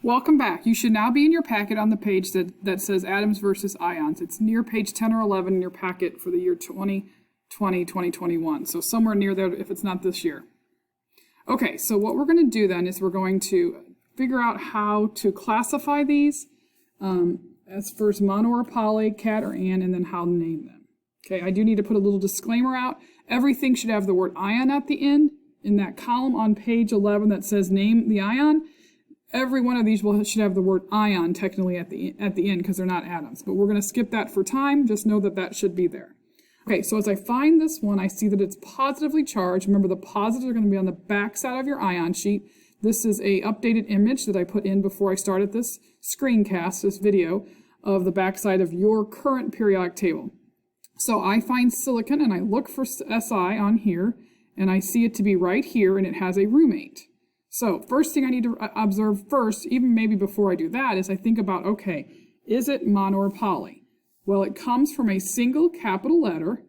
Welcome back. You should now be in your packet on the page that says atoms versus ions. It's near page 10 or 11 in your packet for the year 2020, 2021. So somewhere near there if it's not this year. Okay, so what we're going to do then is we're going to figure out how to classify these as first mono or poly, cat or an, and then how to name them. Okay, I do need to put a little disclaimer out. Everything should have the word ion at the end. In that column on page 11 that says name the ion, every one of these should have the word ion technically at the end because they're not atoms. But we're going to skip that for time. Just know that that should be there. Okay, so as I find this one, I see that it's positively charged. Remember, the positives are going to be on the back side of your ion sheet. This is a updated image that I put in before I started this screencast, this video, of the back side of your current periodic table. So I find silicon and I look for Si on here, and I see it to be right here, and it has a roommate. So first thing I need to observe first, even maybe before I do that, is I think about, okay, is it mono or poly? Well, it comes from a single capital letter.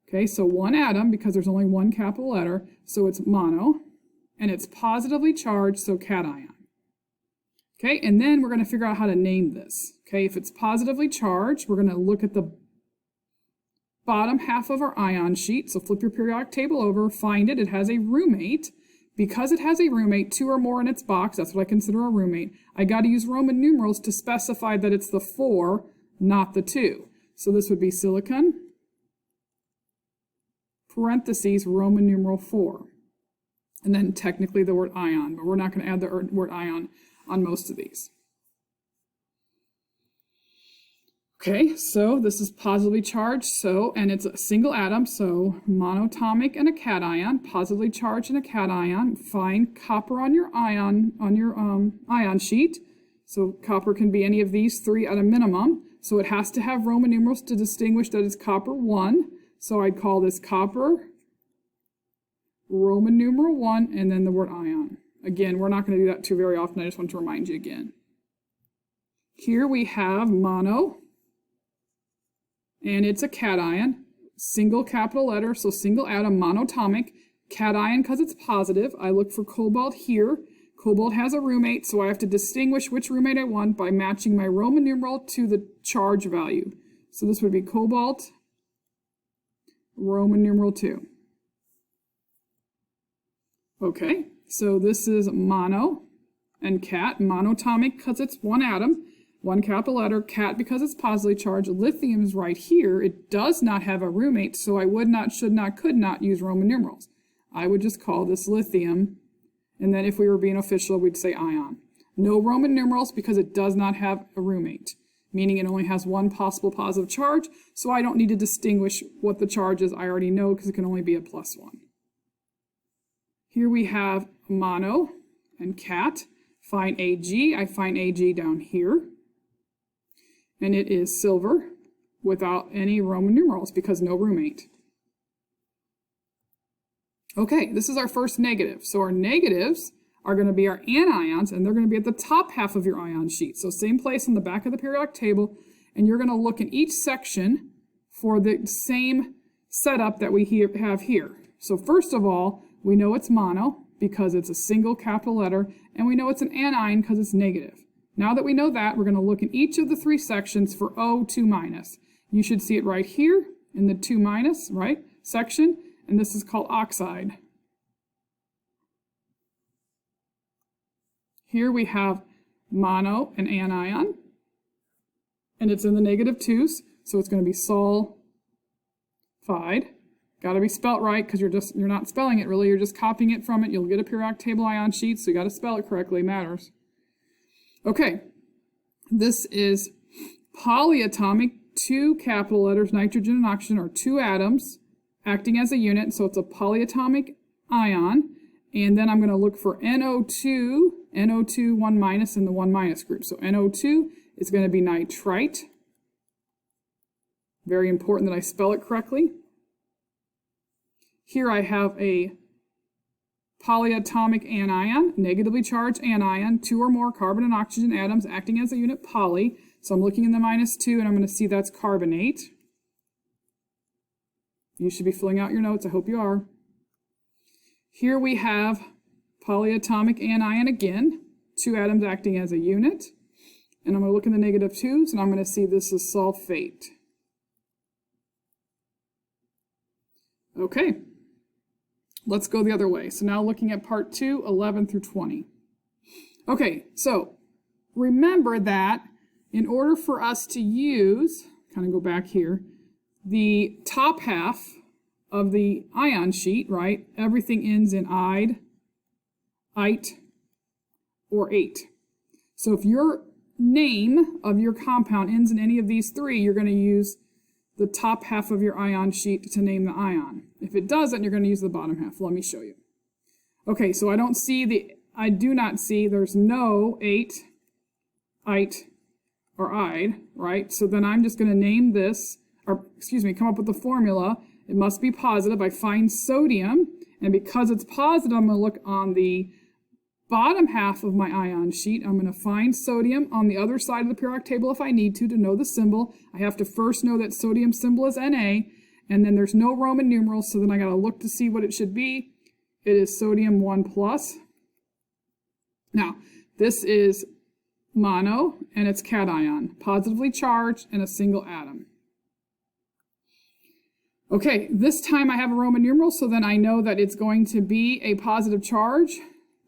Okay, so one atom, because there's only one capital letter, so it's mono, and it's positively charged, so cation. Okay, and then we're going to figure out how to name this. Okay, if it's positively charged, we're going to look at the bottom half of our ion sheet. So flip your periodic table over, find it. It has a roommate. Because it has a roommate, 2 or more in its box, that's what I consider a roommate, I got to use Roman numerals to specify that it's the 4, not the 2. So this would be silicon, parentheses, Roman numeral 4. And then technically the word ion, but we're not going to add the word ion on most of these. Okay, so this is positively charged, and it's a single atom, so monatomic and a cation, positively charged and a cation. Find copper on your ion sheet. So copper can be any of these 3 at a minimum. So it has to have Roman numerals to distinguish that it's copper 1. So I'd call this copper, Roman numeral 1, and then the word ion. Again, we're not going to do that too very often. I just want to remind you again. Here we have mono. And it's a cation, single capital letter, so single atom, monatomic, cation because it's positive. I look for cobalt here. Cobalt has a roommate, so I have to distinguish which roommate I want by matching my Roman numeral to the charge value. So this would be cobalt, Roman numeral 2. Okay, so this is mono and cat, monatomic because it's one atom. One capital letter, cat because it's positively charged. Lithium is right here. It does not have a roommate, so I would not, should not, could not use Roman numerals. I would just call this lithium, and then if we were being official, we'd say ion. No Roman numerals because it does not have a roommate, meaning it only has one possible positive charge, so I don't need to distinguish what the charge is. I already know because it can only be a +1. Here we have mono and cat. Find Ag. I find Ag down here. And it is silver without any Roman numerals because no roommate. Okay, this is our first negative. So our negatives are going to be our anions, and they're going to be at the top half of your ion sheet. So same place on the back of the periodic table, and you're going to look in each section for the same setup that we have here. So first of all, we know it's mono because it's a single capital letter, and we know it's an anion because it's negative. Now that we know that, we're going to look in each of the 3 sections for O2-. You should see it right here in the 2-, right, section, and this is called oxide. Here we have mono and anion, and it's in the -2s, so it's going to be sulfide. Got to be spelt right because you're not spelling it really, you're just copying it from it. You'll get a periodic table ion sheet, so you got to spell it correctly, matters. Okay, this is polyatomic, 2 capital letters, nitrogen and oxygen, are 2 atoms acting as a unit, so it's a polyatomic ion. And then I'm going to look for NO2, 1- in the 1- group. So NO2 is going to be nitrite. Very important that I spell it correctly. Here I have a polyatomic anion, negatively charged anion, 2 or more carbon and oxygen atoms acting as a unit poly. So I'm looking in the -2, and I'm going to see that's carbonate. You should be filling out your notes. I hope you are. Here we have polyatomic anion again, 2 atoms acting as a unit. And I'm going to look in the negative 2s, and I'm going to see this is sulfate. Okay, let's go the other way. So now looking at part 2, 11 through 20. Okay, so remember that in order for us to use, kind of go back here, the top half of the ion sheet, right, everything ends in ide, ite, or ate. So if your name of your compound ends in any of these 3, you're going to use the top half of your ion sheet to name the ion. If it doesn't, you're going to use the bottom half. Let me show you. Okay, so I do not see, there's no ate, ite, or ide, right? So then I'm just going to name this, or excuse me, come up with the formula. It must be positive. I find sodium, and because it's positive, I'm going to look on the bottom half of my ion sheet. I'm going to find sodium on the other side of the periodic table if I need to know the symbol. I have to first know that sodium symbol is Na, and then there's no Roman numerals, so then I got to look to see what it should be. It is sodium 1+. Now, this is mono, and it's cation, positively charged, and a single atom. Okay, this time I have a Roman numeral, so then I know that it's going to be a positive charge.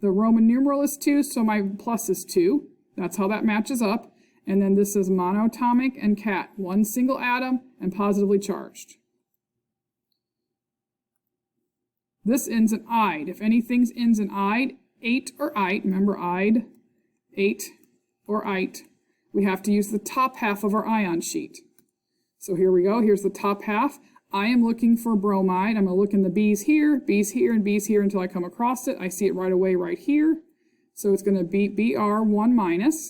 The Roman numeral is 2, so my plus is 2. That's how that matches up. And then this is monatomic and cat, one single atom and positively charged. This ends in ide. If anything ends in ide, ate or ite, remember ide, ate or ite, we have to use the top half of our ion sheet. So here we go. Here's the top half. I am looking for bromide. I'm going to look in the B's here, and B's here until I come across it. I see it right away right here. So it's going to be Br1-.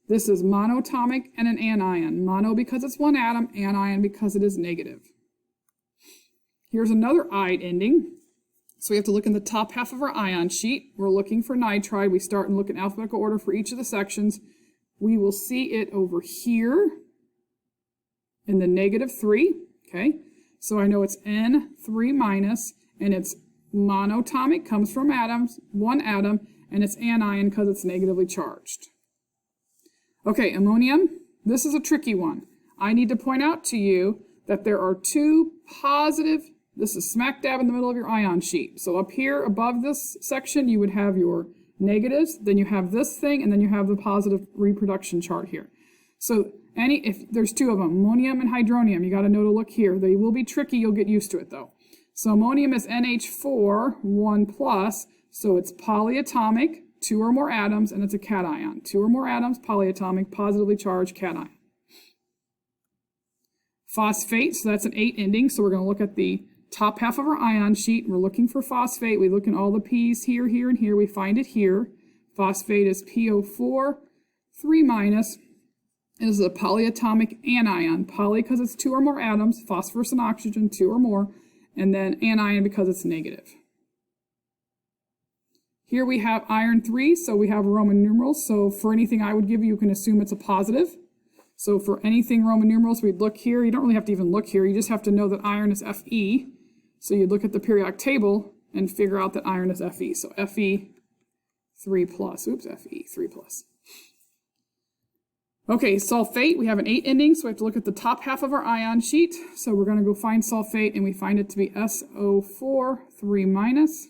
This is monatomic and an anion. Mono because it's one atom, anion because it is negative. Here's another ide ending. So we have to look in the top half of our ion sheet. We're looking for nitride. We start and look in alphabetical order for each of the sections. We will see it over here in the -3. Okay, so I know it's N3-, and it's monatomic, comes from atoms, one atom, and it's anion because it's negatively charged. Okay, ammonium, this is a tricky one. I need to point out to you that there are 2 positive, this is smack dab in the middle of your ion sheet. So up here above this section, you would have your negatives, then you have this thing, and then you have the positive reproduction chart here. So if there's 2 of them, ammonium and hydronium, you got to know to look here. They will be tricky, you'll get used to it though. So ammonium is NH4, 1+, so it's polyatomic, 2 or more atoms, and it's a cation. 2 or more atoms, polyatomic, positively charged cation. Phosphate, so that's an 8 ending, so we're going to look at the top half of our ion sheet. We're looking for phosphate. We look in all the P's here, here, and here. We find it here. Phosphate is PO4, 3-. It is a polyatomic anion. Poly because it's 2 or more atoms, phosphorus and oxygen, 2 or more, and then anion because it's negative. Here we have iron 3, so we have Roman numerals. So for anything I would give you, you can assume it's a positive. So for anything Roman numerals, we'd look here. You don't really have to even look here. You just have to know that iron is Fe. So you look at the periodic table and figure out that iron is Fe. So Fe 3+. Oops, Fe 3+. Okay, sulfate, we have an 8 ending, so we have to look at the top half of our ion sheet. So we're going to go find sulfate, and we find it to be SO4, 3-.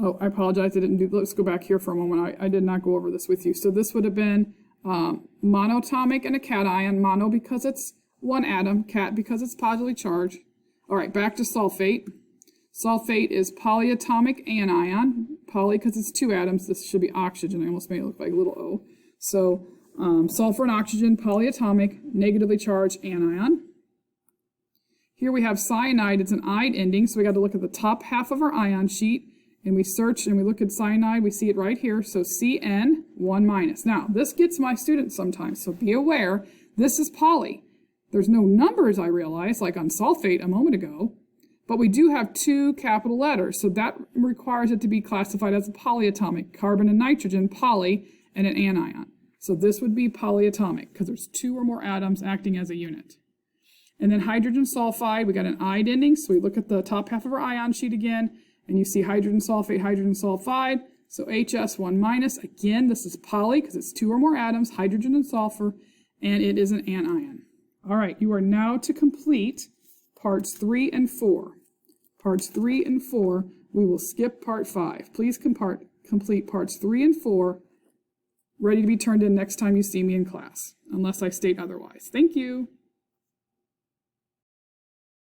Oh, I apologize, let's go back here for a moment. I did not go over this with you. So this would have been monatomic and a cation. Mono because it's one atom, cat because it's positively charged. All right, back to sulfate. Sulfate is polyatomic anion. Poly because it's 2 atoms. This should be oxygen. I almost made it look like a little O. So sulfur and oxygen, polyatomic, negatively charged anion. Here we have cyanide. It's an ide ending, so we got to look at the top half of our ion sheet, and we search and we look at cyanide. We see it right here, so Cn, 1-. Now, this gets my students sometimes, so be aware, this is poly. There's no numbers, I realize, like on sulfate a moment ago, but we do have 2 capital letters, so that requires it to be classified as a polyatomic, carbon and nitrogen, poly, and an anion. So this would be polyatomic because there's 2 or more atoms acting as a unit. And then hydrogen sulfide, we got an ide ending, so we look at the top half of our ion sheet again, and you see hydrogen sulfate, hydrogen sulfide. So HS1 minus, again, this is poly because it's 2 or more atoms, hydrogen and sulfur, and it is an anion. All right, you are now to complete parts 3 and 4. Parts 3 and 4, we will skip part 5. Please complete parts 3 and 4, ready to be turned in next time you see me in class, unless I state otherwise. Thank you.